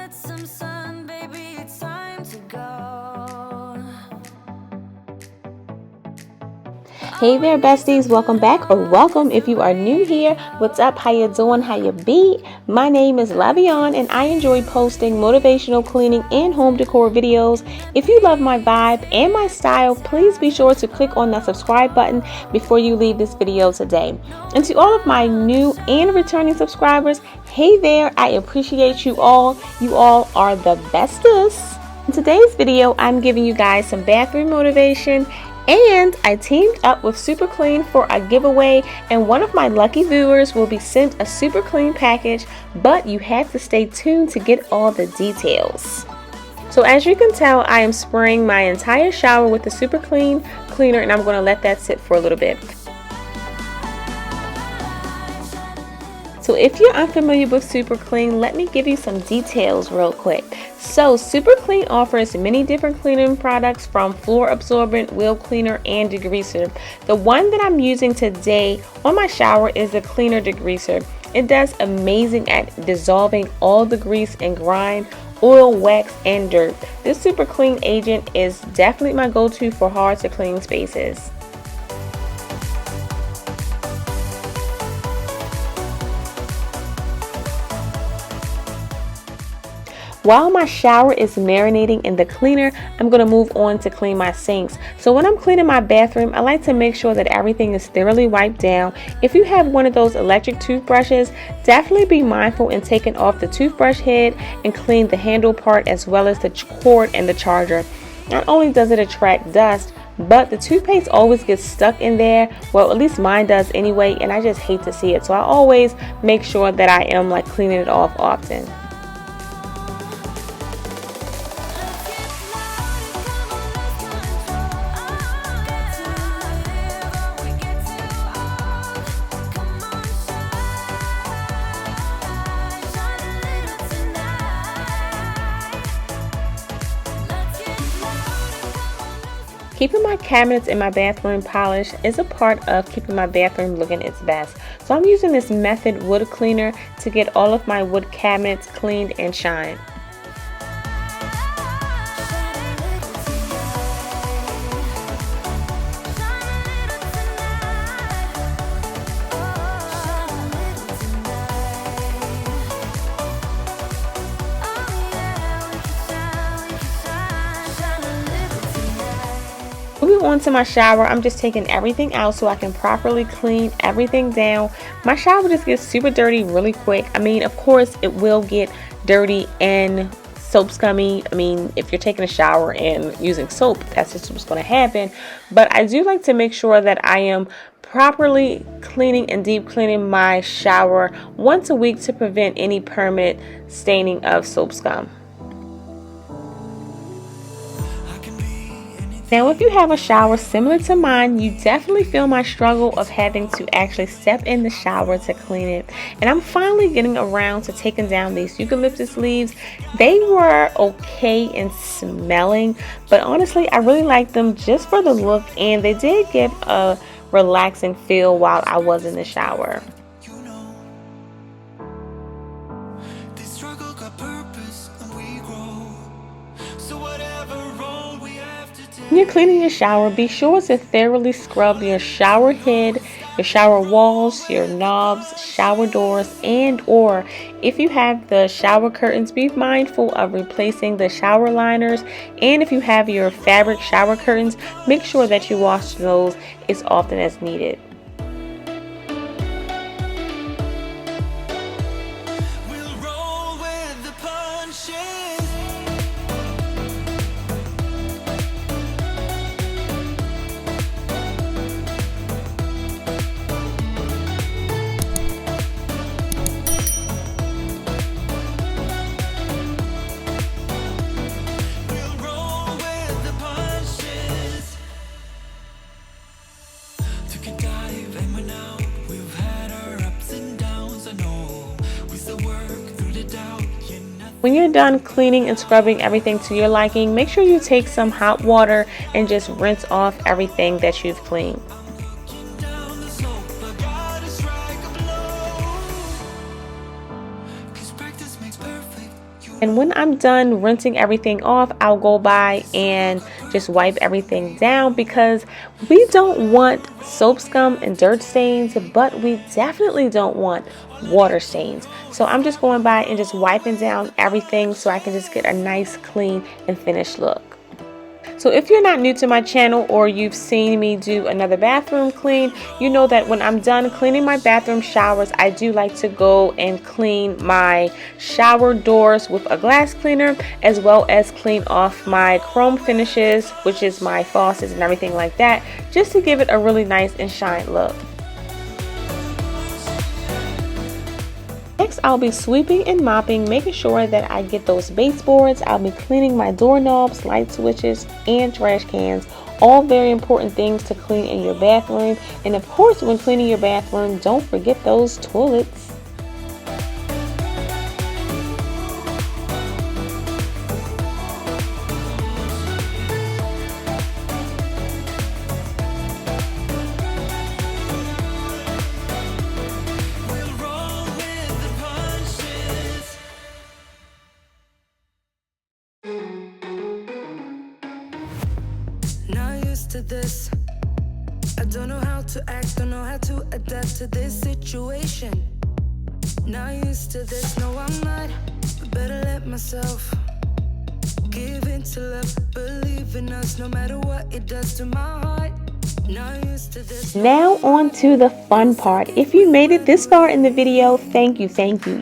get some sun, baby, it's time to go. Hey there, besties. Welcome back, or welcome if you are new here. What's up? How you doing? How you be? My name is Lavion, and I enjoy posting motivational cleaning and home decor videos. If you love my vibe and my style, please be sure to click on that subscribe button before you leave this video today. And to all of my new and returning subscribers, hey there. I appreciate you all. You all are the bestest. In today's video, I'm giving you guys some bathroom motivation, and I teamed up with Super Clean for a giveaway, and one of my lucky viewers will be sent a Super Clean package, but you have to stay tuned to get all the details. So as you can tell, I am spraying my entire shower with the Super Clean cleaner, and I'm going to let that sit for a little bit. So if you're unfamiliar with Super Clean, let me give you some details real quick. So Super Clean offers many different cleaning products, from floor absorbent, wheel cleaner, and degreaser. The one that I'm using today on my shower is the cleaner degreaser. It does amazing at dissolving all the grease and grime, oil, wax, and dirt. This Super Clean agent is definitely my go-to for hard to clean spaces. While my shower is marinating in the cleaner, I'm going to move on to clean my sinks. So when I'm cleaning my bathroom, I like to make sure that everything is thoroughly wiped down. If you have one of those electric toothbrushes, definitely be mindful in taking off the toothbrush head and clean the handle part as well as the cord and the charger. Not only does it attract dust, but the toothpaste always gets stuck in there. Well, at least mine does anyway, and I just hate to see it. So I always make sure that I am cleaning it off often. Keeping my cabinets in my bathroom polished is a part of keeping my bathroom looking its best. So I'm using this Method wood cleaner to get all of my wood cabinets cleaned and shined. Moving on to my shower, I'm just taking everything out so I can properly clean everything down. My shower just gets super dirty really quick. I mean, of course, it will get dirty and soap scummy. I mean, if you're taking a shower and using soap, that's just what's going to happen. But I do like to make sure that I am properly cleaning and deep cleaning my shower once a week to prevent any permanent staining of soap scum. Now, if you have a shower similar to mine, you definitely feel my struggle of having to actually step in the shower to clean it. And I'm finally getting around to taking down these eucalyptus leaves. They were okay in smelling, but honestly, I really like them just for the look, and they did give a relaxing feel while I was in the shower. When you're cleaning your shower, be sure to thoroughly scrub your shower head, your shower walls, your knobs, shower doors, and or if you have the shower curtains, be mindful of replacing the shower liners. And if you have your fabric shower curtains, make sure that you wash those as often as needed. When you're done cleaning and scrubbing everything to your liking, make sure you take some hot water and just rinse off everything that you've cleaned. And when I'm done rinsing everything off, I'll go by and just wipe everything down, because we don't want soap scum and dirt stains, but we definitely don't want water stains. So I'm just going by and just wiping down everything so I can just get a nice, clean, and finished look. So if you're not new to my channel, or you've seen me do another bathroom clean, you know that when I'm done cleaning my bathroom showers, I do like to go and clean my shower doors with a glass cleaner, as well as clean off my chrome finishes, which is my faucets and everything like that, just to give it a really nice and shine look. Next, I'll be sweeping and mopping, making sure that I get those baseboards. I'll be cleaning my doorknobs, light switches, and trash cans. All very important things to clean in your bathroom. And of course, when cleaning your bathroom, don't forget those toilets. To this, I don't know how to act, don't know how to adapt to this situation. Not used to this, no I'm not, but better let myself give in to love, believe in us, no matter what it does to my heart. Not used to this. Now on to the fun part. If you made it this far in the video, thank you,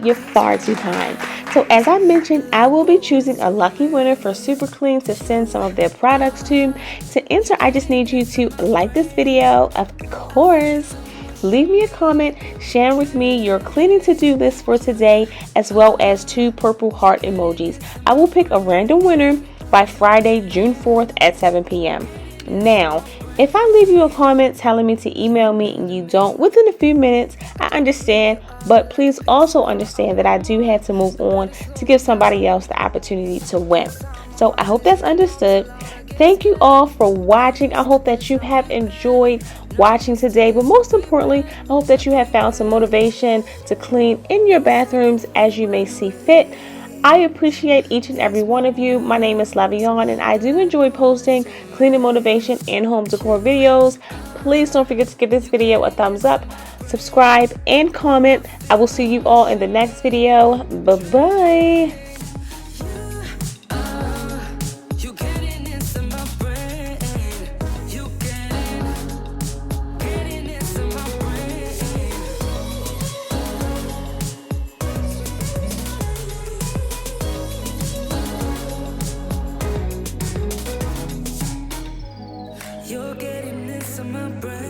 you're far too kind. So as I mentioned, I will be choosing a lucky winner for Super Clean to send some of their products to. To enter, I just need you to like this video, of course, leave me a comment sharing with me your cleaning to-do list for today, as well as 2 purple heart emojis. I will pick a random winner by Friday, June 4th at 7 p.m. Now, if I leave you a comment telling me to email me and you don't within a few minutes, I understand, but please also understand that I do have to move on to give somebody else the opportunity to win. So I hope that's understood. Thank you all for watching. I hope that you have enjoyed watching today, but most importantly, I hope that you have found some motivation to clean in your bathrooms as you may see fit. I appreciate each and every one of you. My name is Lavion, and I do enjoy posting cleaning motivation and home decor videos. Please don't forget to give this video a thumbs up, subscribe, and comment. I will see you all in the next video. Bye-bye. You're getting into my brain.